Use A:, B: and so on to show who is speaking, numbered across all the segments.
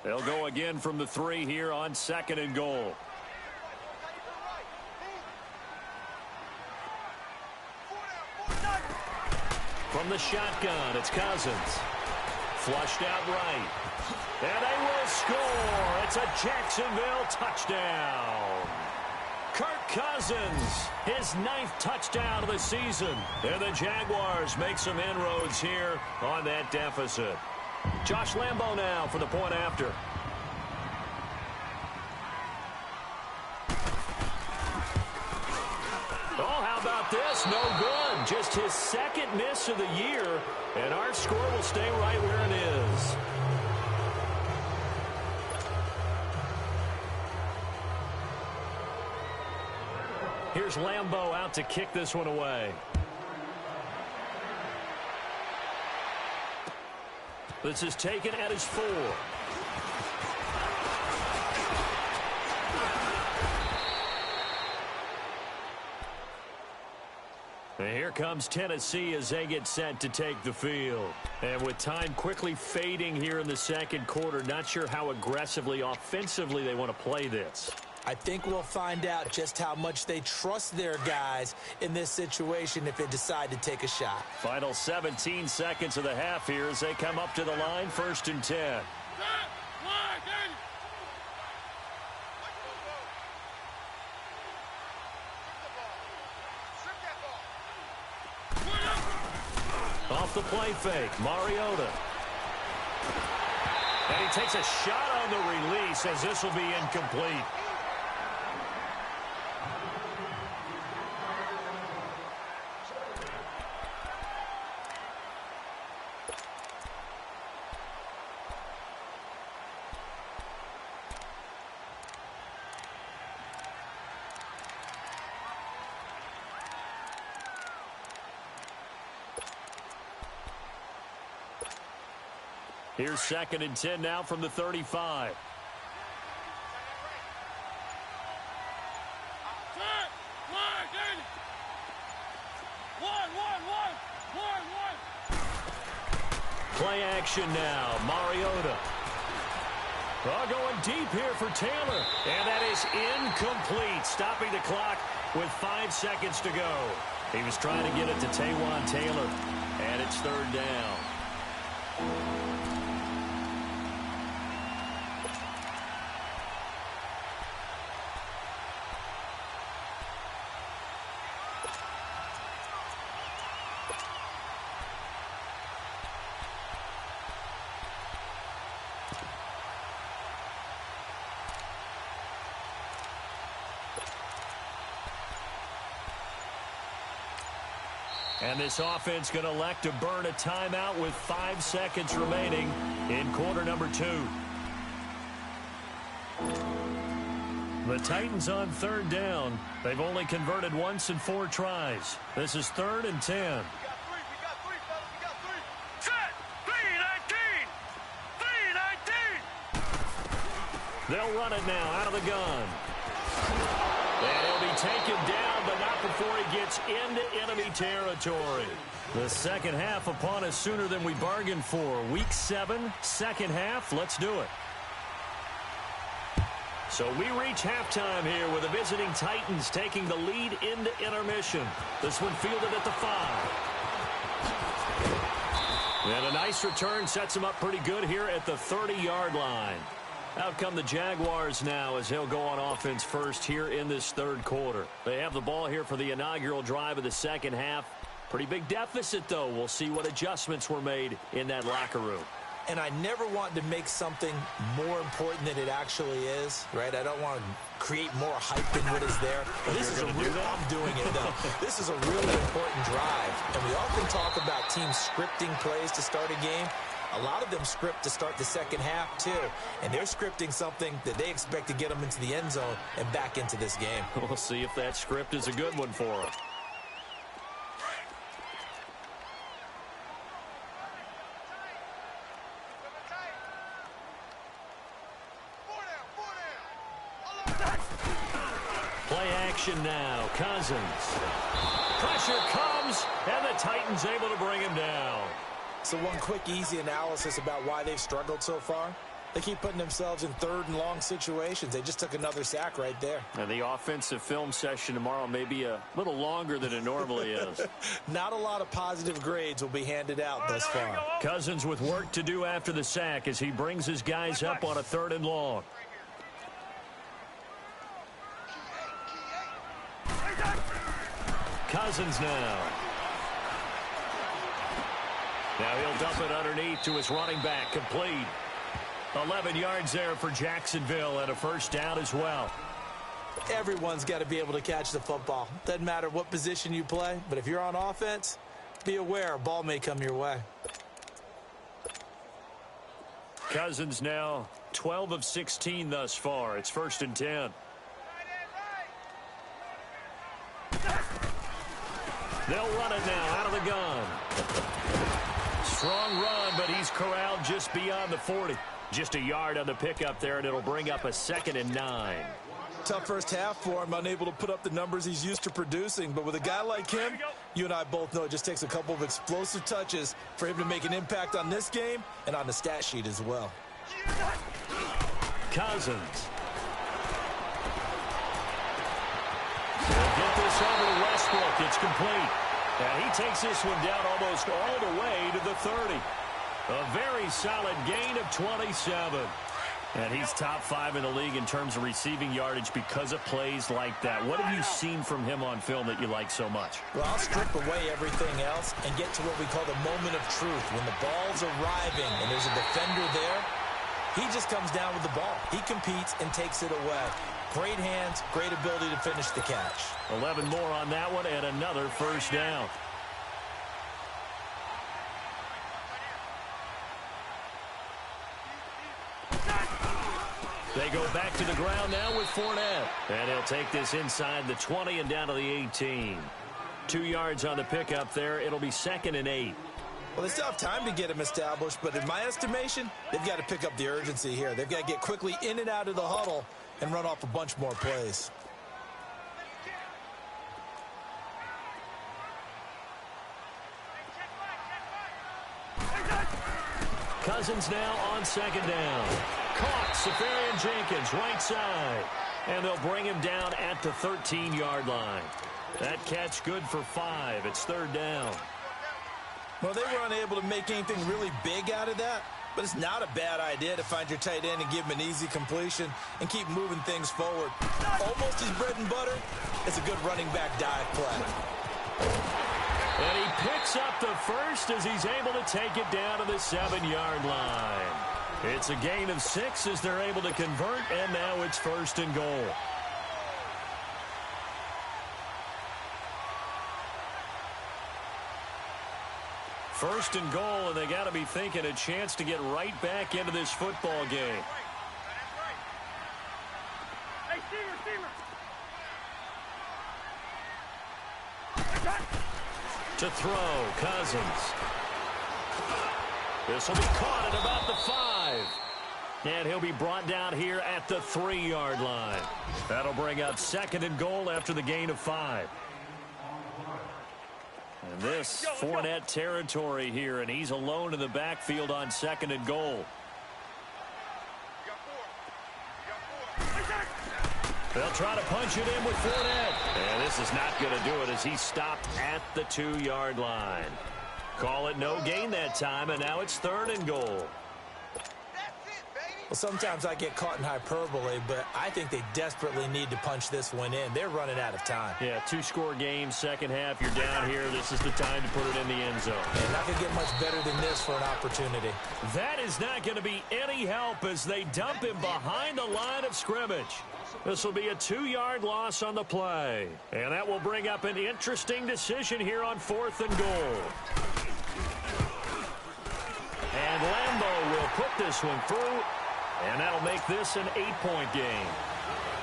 A: They'll go again from the 3 here on 2nd and goal. From the shotgun, it's Cousins. Flushed out right. And they will score. It's a Jacksonville touchdown. Kirk Cousins, his 9th touchdown of the season. And the Jaguars make some inroads here on that deficit. Josh Lambo now for the point after. Oh, how about this? No good. Just his 2nd miss of the year. And our score will stay right where it is. Here's Lambo out to kick this one away. This is taken at his 4. And here comes Tennessee as they get set to take the field. And with time quickly fading here in the 2nd quarter, not sure how aggressively, offensively they want to play this.
B: I think we'll find out just how much they trust their guys in this situation if they decide to take a shot.
A: Final 17 seconds of the half here as they come up to the line, 1st and 10. Off the play fake, Mariota. And he takes a shot on the release as this will be incomplete. Here's 2nd and 10 now from the 35. Play action now. Mariota. Going deep here for Taylor. And that is incomplete. Stopping the clock with 5 seconds to go. He was trying to get it to Taywan Taylor. And it's 3rd down. And this offense going to elect to burn a timeout with 5 seconds remaining in quarter number 2. The Titans on 3rd down. They've only converted once in 4 tries. This is 3rd and 10.
C: We got 3, fellas. We got 3. Set! 3-19!
A: They'll run it now out of the gun. And he'll be taken down, but not before he gets into enemy territory. The 2nd half upon us sooner than we bargained for. Week 7, 2nd half. Let's do it. So we reach halftime here with the visiting Titans taking the lead into intermission. This one fielded at the 5. And a nice return sets him up pretty good here at the 30-yard line. Out come the Jaguars now as they'll go on offense first here in this 3rd quarter. They have the ball here for the inaugural drive of the 2nd half. Pretty big deficit, though. We'll see what adjustments were made in that locker room.
B: And I never want to make something more important than it actually is, right? I don't want to create more hype than what is there. But this is a real, I'm doing it, though. This is a really important drive. And we often talk about teams scripting plays to start a game. A lot of them script to start the 2nd half, too. And they're scripting something that they expect to get them into the end zone and back into this game.
A: We'll see if that script is a good one for them. Play action now. Cousins. Pressure comes, and the Titans able to bring him down.
B: So one quick, easy analysis about why they've struggled so far. They keep putting themselves in third and long situations. They just took another sack right there.
A: And the offensive film session tomorrow may be a little longer than it normally is.
B: Not a lot of positive grades will be handed out thus far.
A: Cousins with work to do after the sack as he brings his guys up on a 3rd and long. Cousins now. Now he'll dump it underneath to his running back, complete. 11 yards there for Jacksonville and a first down as well.
B: Everyone's got to be able to catch the football. Doesn't matter what position you play, but if you're on offense, be aware a ball may come your way.
A: Cousins now 12 of 16 thus far. It's 1st and 10. They'll run it now out of the gun. Strong run, but he's corralled just beyond the 40. Just a yard on the pickup there, and it'll bring up a 2nd and 9.
B: Tough first half for him, unable to put up the numbers he's used to producing. But with a guy like him, you and I both know it just takes a couple of explosive touches for him to make an impact on this game and on the stat sheet as well.
A: Cousins. They'll get this over to Westbrook. It's complete. And he takes this one down almost all the way to the 30. A very solid gain of 27. And he's top 5 in the league in terms of receiving yardage because of plays like that. What have you seen from him on film that you like so much?
B: Well, I'll strip away everything else and get to what we call the moment of truth. When the ball's arriving and there's a defender there, he just comes down with the ball. He competes and takes it away. Great hands, great ability to finish the catch.
A: 11 more on that one and another first down. They go back to the ground now with Fournette. And he'll take this inside the 20 and down to the 18. 2 yards on the pickup there. It'll be 2nd and 8.
B: Well, they still have time to get him established, but in my estimation, they've got to pick up the urgency here. They've got to get quickly in and out of the huddle and run off a bunch more plays.
A: Cousins now on 2nd down. Caught, Safarian Jenkins, right side. And they'll bring him down at the 13-yard line. That catch good for 5. It's 3rd down.
B: Well, they were unable to make anything really big out of that, but it's not a bad idea to find your tight end and give him an easy completion and keep moving things forward. Almost his bread and butter. It's a good running back dive play.
A: And he picks up the first as he's able to take it down to the 7-yard line. It's a gain of 6 as they're able to convert, and now it's 1st and goal. First and goal, and they got to be thinking a chance to get right back into this football game.
C: Hey, Steamer.
A: To throw, Cousins. This will be caught at about the 5. And he'll be brought down here at the 3-yard line. That'll bring up 2nd and goal after the gain of 5. And this Fournette territory here, and he's alone in the backfield on 2nd and goal. They'll try to punch it in with Fournette. And this is not going to do it as he's stopped at the 2-yard line. Call it no gain that time, and now it's 3rd and goal.
B: Well, sometimes I get caught in hyperbole, but I think they desperately need to punch this one in. They're running out of time.
A: Yeah, 2-score game, second half. You're down here. This is the time to put it in the end zone.
B: And not going to get much better than this for an opportunity.
A: That is not going to be any help as they dump him behind the line of scrimmage. This will be a 2-yard loss on the play. And that will bring up an interesting decision here on 4th and goal. And Lambeau will put this one through. And that'll make this an 8-point game.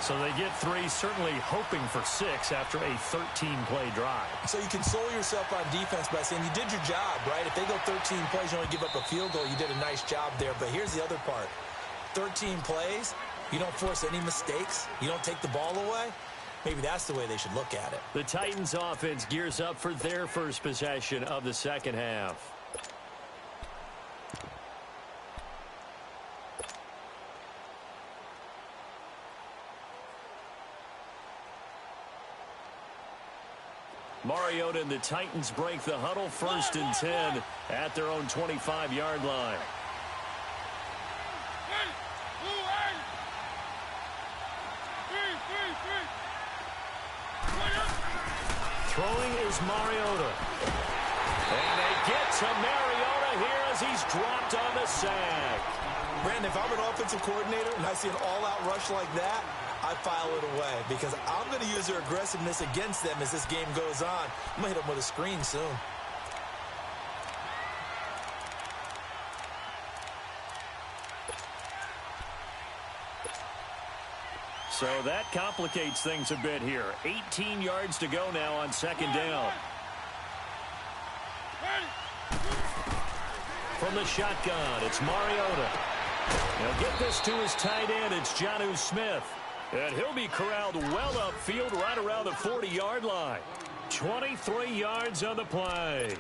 A: So they get 3, certainly hoping for 6 after a 13-play drive.
B: So you console yourself on defense by saying you did your job, right? If they go 13 plays, you only give up a field goal, you did a nice job there. But here's the other part. 13 plays, you don't force any mistakes, you don't take the ball away. Maybe that's the way they should look at it.
A: The Titans offense gears up for their first possession of the second half. Mariota and the Titans break the huddle, 1st and 10 at their own 25-yard line. Throwing is Mariota. And they get to Mariota here as he's dropped on the sack.
B: Brandon, if I'm an offensive coordinator and I see an all-out rush like that, I file it away because I'm going to use their aggressiveness against them as this game goes on. I'm going to hit them with a screen soon.
A: So that complicates things a bit here. 18 yards to go now on 2nd down. From the shotgun, it's Mariota. He'll get this to his tight end. It's Jonnu Smith. And he'll be corralled well upfield right around the 40-yard line. 23 yards on the play.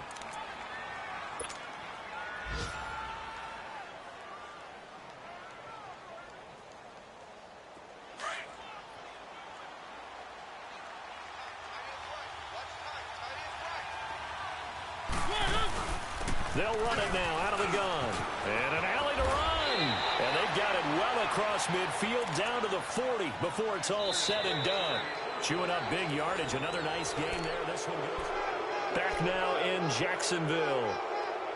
A: They'll run it now out of the gun. And an alley to run. And they've got it well across midfield down to the 40 before it's all said and done. Chewing up big yardage. Another nice game there. This one goes back now in Jacksonville.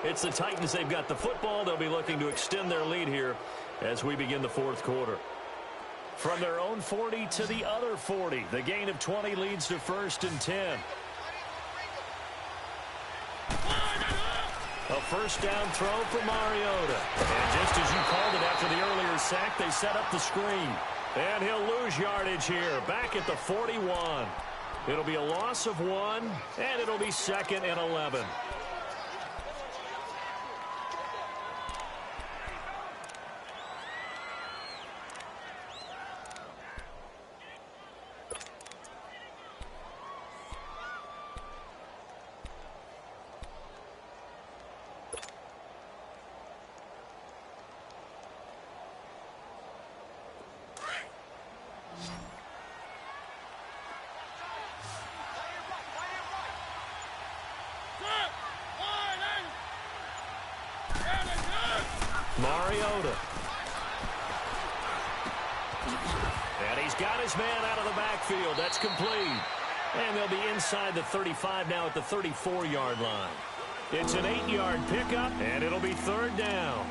A: It's the Titans. They've got the football. They'll be looking to extend their lead here as we begin the 4th quarter. From their own 40 to the other 40. The gain of 20 leads to 1st and 10. A 1st down throw for Mariota. And just as you called it after the earlier sack, they set up the screen. And he'll lose yardage here, back at the 41. It'll be a loss of 1, and it'll be 2nd and 11. Mariota. And he's got his man out of the backfield. That's complete. And they'll be inside the 35 now at the 34-yard line. It's an 8-yard pickup, and it'll be 3rd down.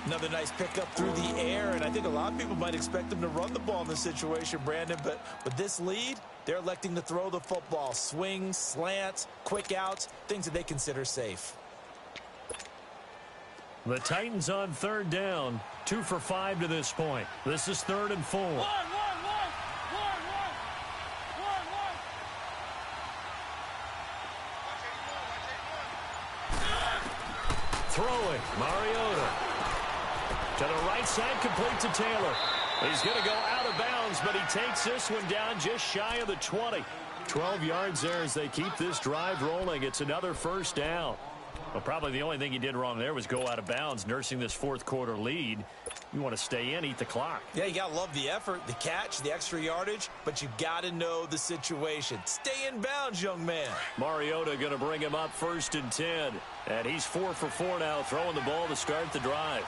B: Another nice pickup through the air, and I think a lot of people might expect them to run the ball in this situation, Brandon, but with this lead, they're electing to throw the football. Swings, slants, quick outs, things that they consider safe.
A: The Titans on 3rd down, 2 for 5 to this point. This is 3rd and 4. Throwing, Mariota. To the right side, complete to Taylor. He's going to go out of bounds, but he takes this one down just shy of the 20. 12 yards there as they keep this drive rolling. It's another 1st down. Well, probably the only thing he did wrong there was go out of bounds, nursing this 4th quarter lead. You want to stay in, eat the clock.
B: Yeah, you got to love the effort, the catch, the extra yardage, but you got to know the situation. Stay in bounds, young man.
A: Mariota going to bring him up 1st and 10. And he's 4 for 4 now, throwing the ball to start the drive.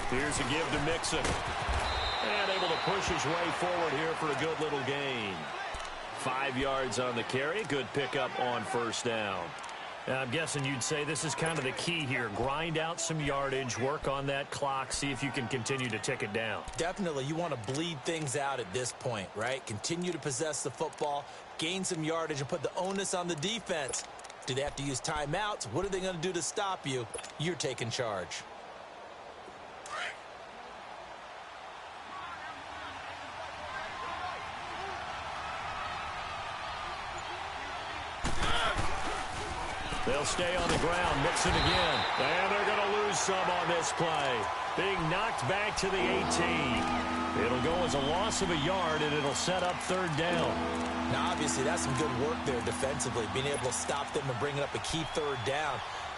A: Here's a give to Mixon. And able to push his way forward here for a good little gain. 5 yards on the carry. Good pickup on 1st down. Now, I'm guessing you'd say this is kind of the key here. Grind out some yardage, work on that clock, see if you can continue to tick it down.
B: Definitely. You want to bleed things out at this point, right? Continue to possess the football, gain some yardage, and put the onus on the defense. Do they have to use timeouts? What are they going to do to stop you? You're taking charge.
A: They'll stay on the ground. Mixon again. And they're going to lose some on this play. Being knocked back to the 18. It'll go as a loss of a yard, and it'll set up 3rd down.
B: Now, obviously, that's some good work there defensively, being able to stop them and bring up a key 3rd down.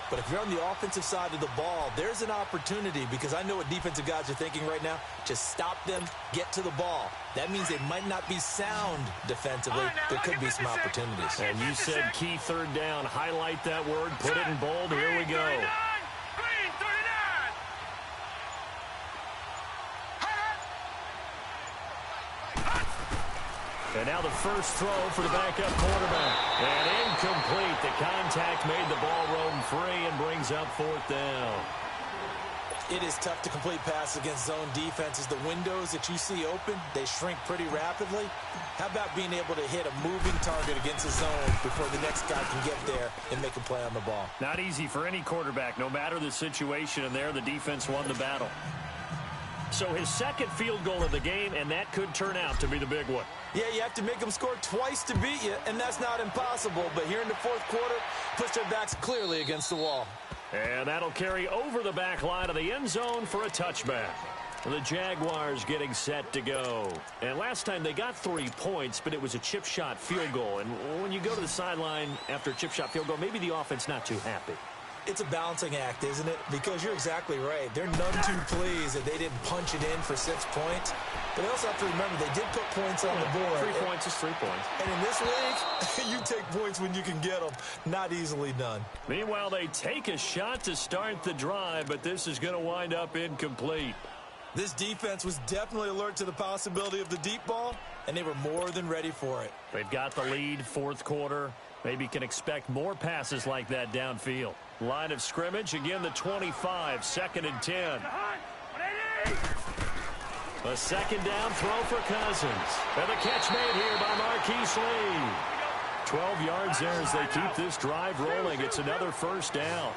B: But if you're on the offensive side of the ball, there's an opportunity, because I know what defensive guys are thinking right now. Just stop them, get to the ball. That means they might not be sound defensively. There could be some opportunities.
A: And you said key third down. Highlight that word, put it in bold. Here we go. And now the first throw for the backup quarterback. And incomplete. The contact made the ball roam free and brings up fourth down.
B: It is tough to complete passes against zone defenses. The windows that you see open, they shrink pretty rapidly. How about being able to hit a moving target against a zone before the next guy can get there and make a play on the ball?
A: Not easy for any quarterback. No matter the situation in there, the defense won the battle. So his second field goal of the game, and that could turn out to be the big one.
B: Yeah, you have to make them score twice to beat you, and that's not impossible. But here in the fourth quarter, puts their backs clearly against the wall.
A: And that'll carry over the back line of the end zone for a touchback. The Jaguars getting set to go. And last time they got 3 points, but it was a chip shot field goal. And when you go to the sideline after a chip shot field goal, maybe the offense not too happy.
B: It's a balancing act, isn't it? Because you're exactly right. They're none too pleased that they didn't punch it in for 6 points. But they also have to remember they did put points on the board.
A: 3 points is 3 points.
B: And in this league, you take points when you can get them. Not easily done.
A: Meanwhile, they take a shot to start the drive, but this is going to wind up incomplete.
B: This defense was definitely alert to the possibility of the deep ball, and they were more than ready for it.
A: They've got the lead, fourth quarter. Maybe can expect more passes like that downfield. Line of scrimmage, again the 25, 2nd and 10. A second down throw for Cousins. And the catch made here by Marquise Lee. 12 yards there as they keep this drive rolling. It's another first down.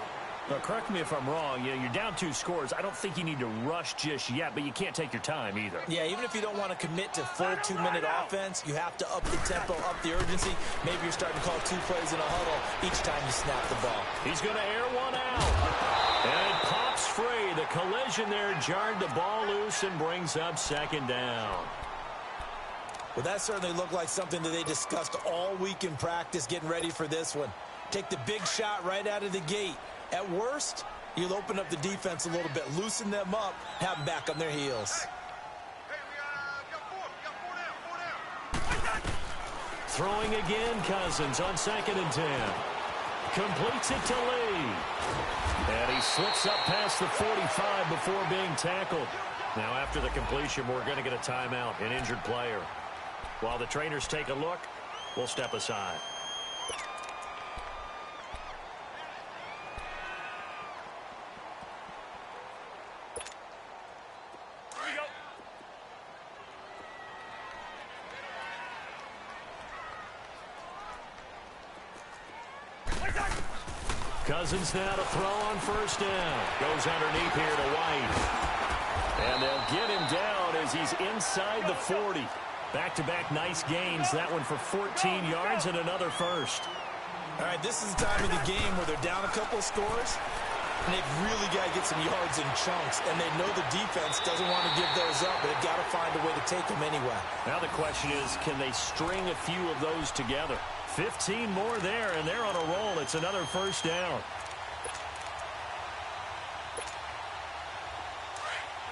A: Now, correct me if I'm wrong. You're down 2 scores. I don't think you need to rush just yet, but you can't take your time either.
B: Yeah, even if you don't want to commit to full 2-minute offense, you have to up the tempo, up the urgency. Maybe you're starting to call 2 plays in a huddle each time you snap the ball.
A: He's going to air one out. And it pops free. The collision there jarred the ball loose and brings up 2nd down.
B: Well, that certainly looked like something that they discussed all week in practice getting ready for this one. Take the big shot right out of the gate. At worst, you'll open up the defense a little bit, loosen them up, have them back on their heels.
A: Throwing again, Cousins on 2nd and 10. Completes it to Lee. And he slips up past the 45 before being tackled. Now after the completion, we're going to get a timeout, an injured player. While the trainers take a look, we'll step aside. Cousins now to throw on first down. Goes underneath here to White. And they'll get him down as he's inside the 40. Back-to-back nice gains. That one for 14 yards and another first.
B: All right, this is the time of the game where they're down a couple of scores, and they've really got to get some yards in chunks. And they know the defense doesn't want to give those up, but they've got to find a way to take them anyway.
A: Now the question is, can they string a few of those together? 15 more there, and they're on a roll. It's another first down.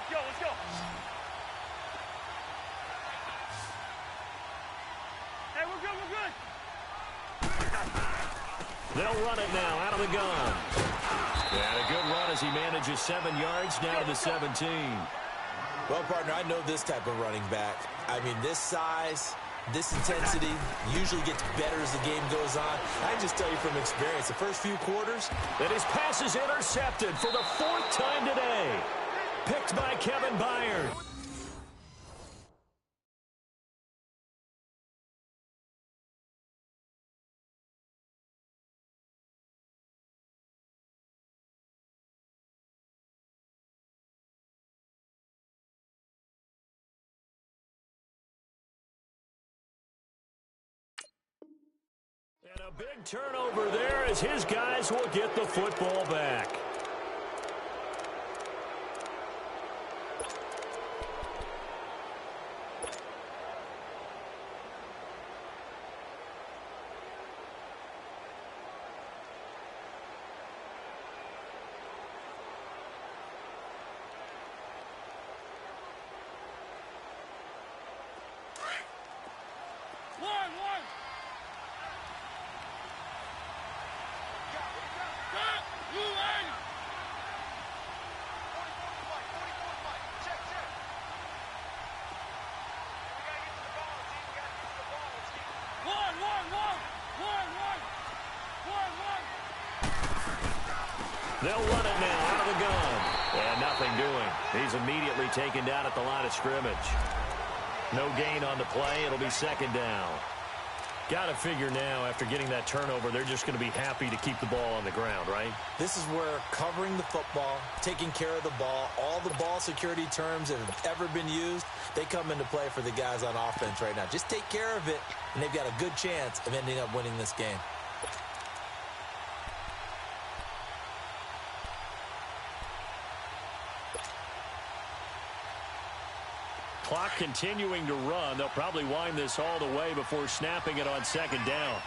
C: Let's go. Hey, we're good.
A: They'll run it now out of the gun. And a good run as he manages 7 yards down to the 17.
B: Well, partner, I know this type of running back. I mean, this size, this intensity usually gets better as the game goes on. I can just tell you from experience, the first few quarters.
A: And his pass is intercepted for the 4th time today. Picked by Kevin Byard. And a big turnover there as his guys will get the football back. They'll run it now out of the gun. And nothing doing. He's immediately taken down at the line of scrimmage. No gain on the play. It'll be second down. Got to figure now, after getting that turnover, they're just going to be happy to keep the ball on the ground, right?
B: This is where covering the football, taking care of the ball, all the ball security terms that have ever been used, they come into play for the guys on offense right now. Just take care of it, and they've got a good chance of ending up winning this game.
A: Clock continuing to run. They'll probably wind this all the way before snapping it on second down.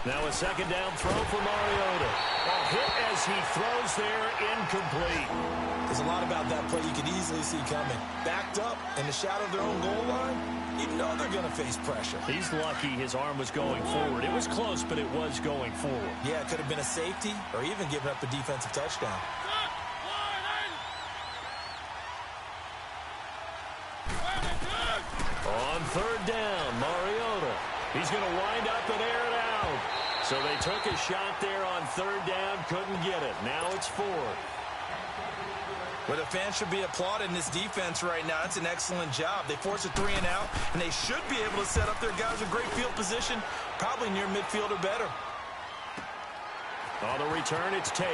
A: Now a second down throw for Mariota. A hit as he throws there, incomplete.
B: There's a lot about that play you could easily see coming. Backed up in the shadow of their own goal line, you know they're going to face pressure.
A: He's lucky his arm was going forward. It was close, but it was going forward.
B: Yeah, it could have been a safety or even given up a defensive touchdown.
A: On third down, Mariota. He's going to wind up and air it out. So they took a shot there on third down, couldn't get it. Now it's fourth.
B: Well, the fans should be applauding this defense right now. It's an excellent job. They force a 3 and out, and they should be able to set up their guys with great field position, probably near midfield or better.
A: On the return, it's Tate.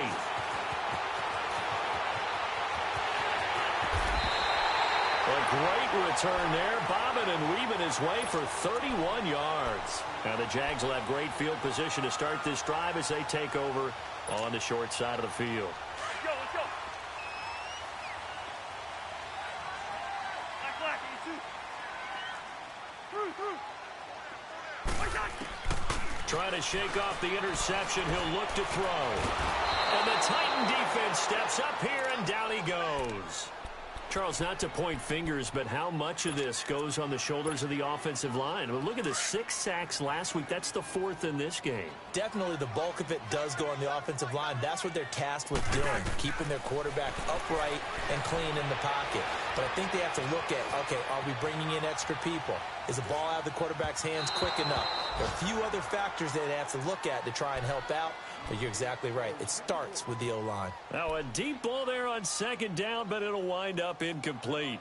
A: A great return there, bobbing and weaving his way for 31 yards. Now the Jags will have great field position to start this drive as they take over on the short side of the field.
C: Let's go, let's go. Black,
A: Trying to shake off the interception. He'll look to throw. And the Titan defense steps up here, and down he goes. Charles, not to point fingers, but how much of this goes on the shoulders of the offensive line? I mean, look at the 6 sacks last week. That's the 4th in this game.
B: Definitely the bulk of it does go on the offensive line. That's what they're tasked with doing, keeping their quarterback upright and clean in the pocket. But I think they have to look at, okay, are we bringing in extra people? Is the ball out of the quarterback's hands quick enough? There are a few other factors that they have to look at to try and help out. But you're exactly right. It starts with the O-line.
A: Now a deep ball there on second down, but it'll wind up incomplete.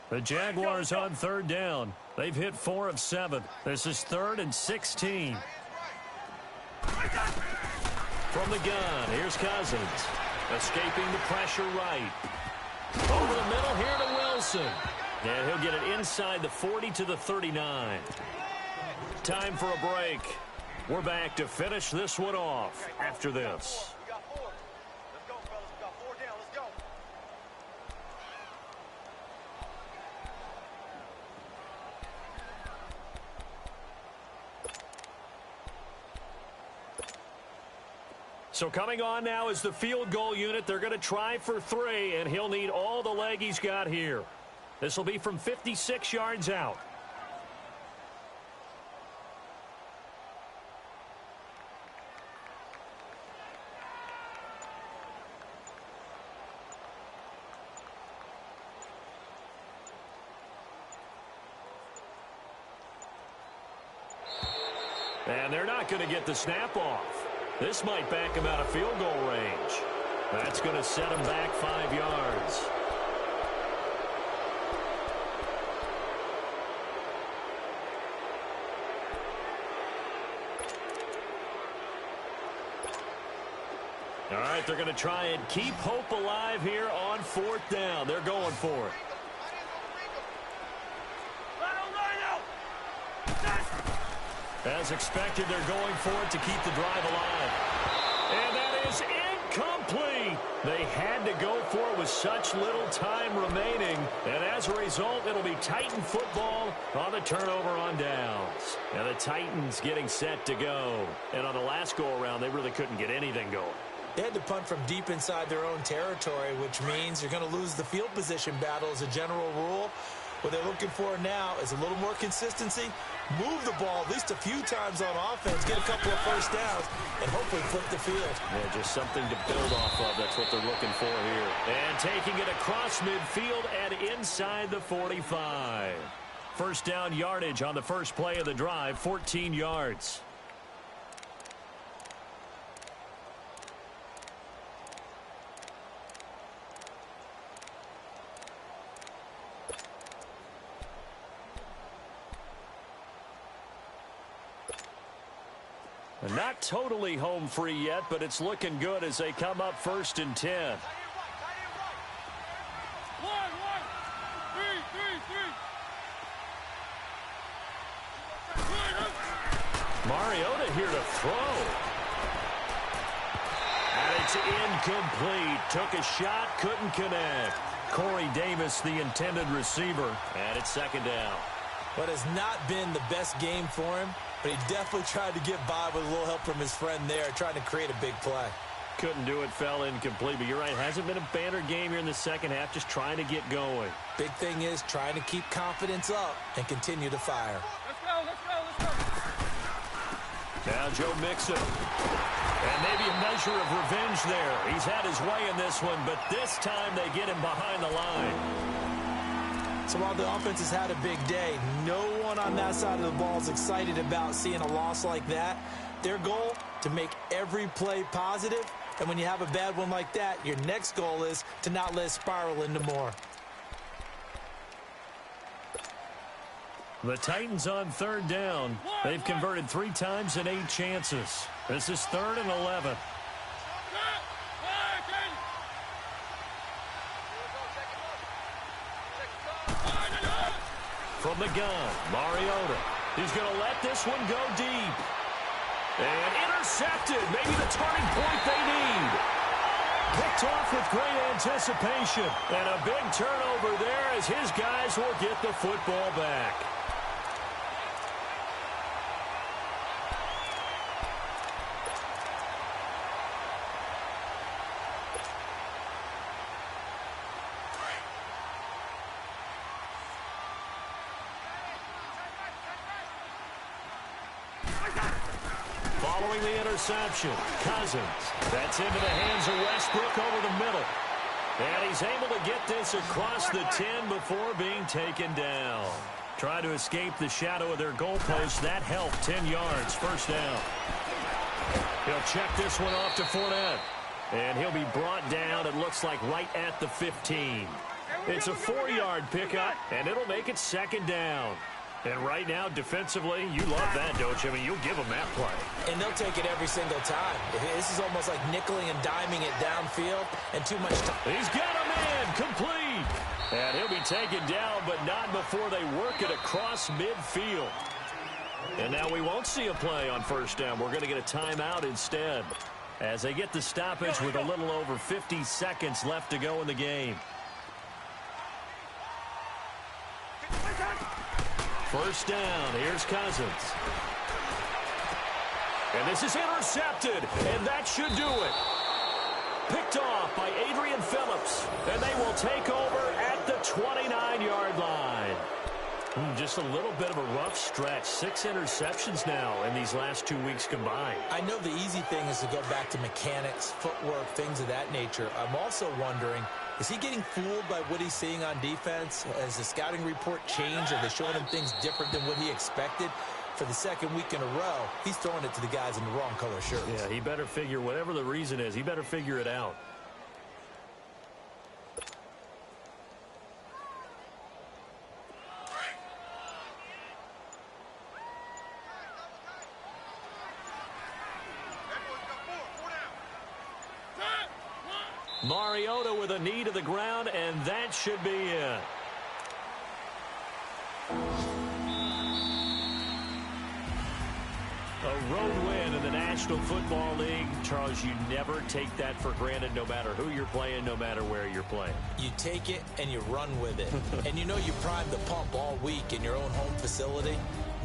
A: The Jaguars on third down. They've hit 4 of 7. This is 3rd and 16. From the gun, here's Cousins. Escaping the pressure right. Over the middle here to Wilson. And he'll get it inside the 40 to the 39. Time for a break. We're back to finish this one off after this.
C: We got 4. Let's go, fellas. We got 4 down. Let's go.
A: So coming on now is the field goal unit. They're going to try for 3, and he'll need all the leg he's got here. This will be from 56 yards out. And they're not going to get the snap off. This might back him out of field goal range. That's going to set him back 5 yards. All right, they're going to try and keep hope alive here on 4th down. They're going for it. As expected, they're going for it to keep the drive alive. And that is incomplete. They had to go for it with such little time remaining. And as a result, it'll be Titan football on the turnover on downs. And the Titans getting set to go. And on the last go-around, they really couldn't get anything going.
B: They had to punt from deep inside their own territory, which means you're going to lose the field position battle as a general rule. What they're looking for now is a little more consistency, move the ball at least a few times on offense, get a couple of first downs, and hopefully flip the field.
A: Yeah, just something to build off of. That's what they're looking for here. And taking it across midfield and inside the 45. First down yardage on the first play of the drive, 14 yards. Not totally home free yet, but it's looking good as they come up 1st and 10. Mariota here to throw. And it's incomplete. Took a shot, couldn't connect. Corey Davis, the intended receiver. And it's 2nd down.
B: What has not been the best game for him, but he definitely tried to get by with a little help from his friend there, trying to create a big play.
A: Couldn't do it, fell incomplete. But you're right, hasn't been a banner game here in the second half, just trying to get going.
B: Big thing is trying to keep confidence up and continue to fire.
C: Let's go, let's go, let's go.
A: Now Joe Mixon. And maybe a measure of revenge there. He's had his way in this one, but this time they get him behind the line.
B: So while the offense has had a big day, no one on that side of the ball is excited about seeing a loss like that. Their goal, to make every play positive. And when you have a bad one like that, your next goal is to not let it spiral into more.
A: The Titans on 3rd down. They've converted 3 times in 8 chances. This is 3rd and 11. From the gun, Mariota. He's going to let this one go deep. And intercepted. Maybe the turning point they need. Picked off with great anticipation. And a big turnover there as his guys will get the football back. Following the interception, Cousins. That's into the hands of Westbrook over the middle. And he's able to get this across the 10 before being taken down. Try to escape the shadow of their goalpost. That helped. 10 yards, 1st down. He'll check this one off to Fournette. And he'll be brought down, it looks like, right at the 15. It's a 4-yard pickup, and it'll make it 2nd down. And right now, defensively, you love that, don't you? I mean, you'll give them that play.
B: And they'll take it every single time. This is almost like nickeling and diming it downfield, and too much time.
A: He's got a man, complete. And he'll be taken down, but not before they work it across midfield. And now we won't see a play on 1st down. We're going to get a timeout instead, as they get the stoppage with a little over 50 seconds left to go in the game. 1st down, here's Cousins. And this is intercepted, and that should do it. Picked off by Adrian Phillips, and they will take over at the 29-yard line. Just a little bit of a rough stretch. 6 interceptions now in these last 2 weeks combined.
B: I know the easy thing is to go back to mechanics, footwork, things of that nature. I'm also wondering, is he getting fooled by what he's seeing on defense? Has the scouting report changed? Are they showing him things different than what he expected? For the 2nd week in a row, he's throwing it to the guys in the wrong color shirts.
A: Yeah, he better figure, whatever the reason is, he better figure it out. Mariota with a knee to the ground, and that should be it. A road win in the National Football League. Charles, you never take that for granted, no matter who you're playing, no matter where you're playing.
B: You take it and you run with it. And you know you primed the pump all week in your own home facility.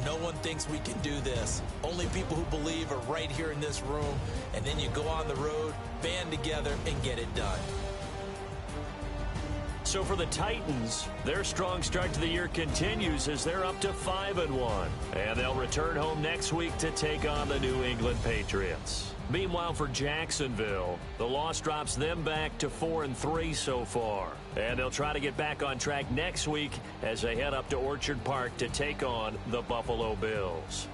B: No one thinks we can do this. Only people who believe are right here in this room. And then you go on the road, band together, and get it done.
A: So for the Titans, their strong start to the year continues as they're up to 5-1. And they'll return home next week to take on the New England Patriots. Meanwhile, for Jacksonville, the loss drops them back to 4-3 so far. And they'll try to get back on track next week as they head up to Orchard Park to take on the Buffalo Bills.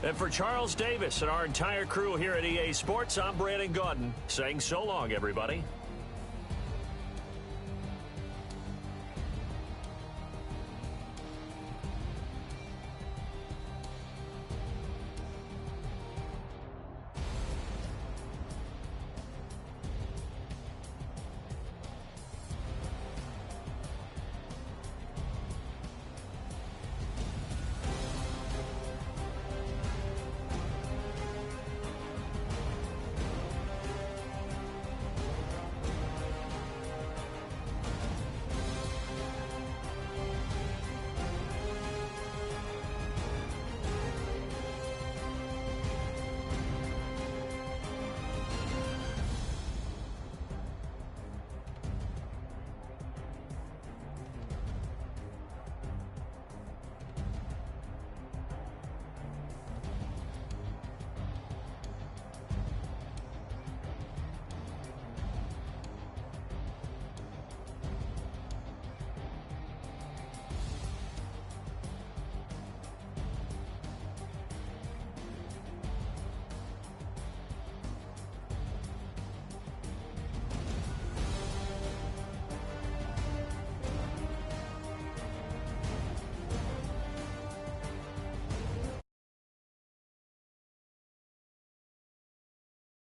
A: And for Charles Davis and our entire crew here at EA Sports, I'm Brandon Gaudin saying so long, everybody.